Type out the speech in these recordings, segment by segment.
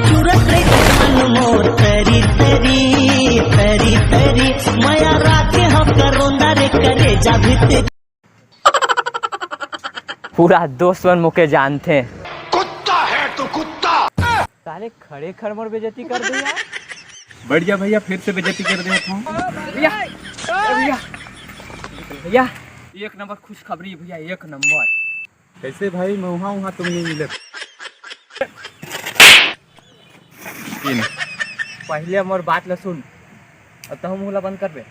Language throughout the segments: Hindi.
चुरत मन मोर तरी तरी तरी तरी माया राके हम करोंदा रे करे जा भीतर। पूरा दोस्तवन मुके जानते हैं। कुत्ता है तो कुत्ता। साले खड़े खड़ मोर बेइज्जती कर दिया। बढ़ जा भैया, फिर से बेइज्जती कर दिया था भैया भैया भैया एक नंबर खुशखबरी भैया, एक नंबर। कैसे भाई? मैं वहाँ तुम नहीं मिले। पहले मोर बात ल सुन और तो हम मुला बंद कर बे।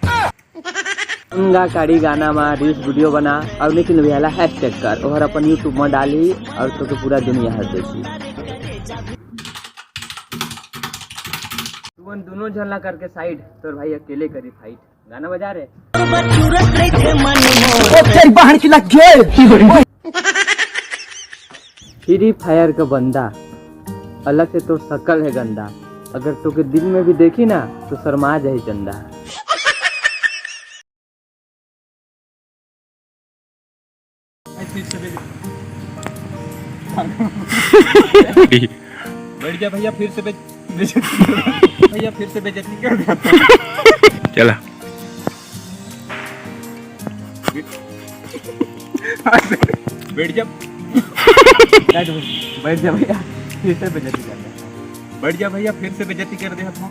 काड़ी गाना में रील्स वीडियो बना और लेकिन भैया हैशटैग कर और अपन यूट्यूब में डाली और तो पूरा दुनिया हर देखी। तुम दोनों झलना करके साइड, तो भाई अकेले करी फाइट। गाना बजा रहे फ्री फायर का बंदा अलग से तो शकल है गंदा, अगर तो के दिल में भी देखी ना तो शर्मा जाए चंदा। बढ़ जा भैया, फिर से भैया फिर से बेइज्जती कर दिया। चला बैठ जा बैठ जा भैया, फिर से बेइज्जती कर दिया। बढ़ जा भैया, फिर से बेइज्जती कर दिया था।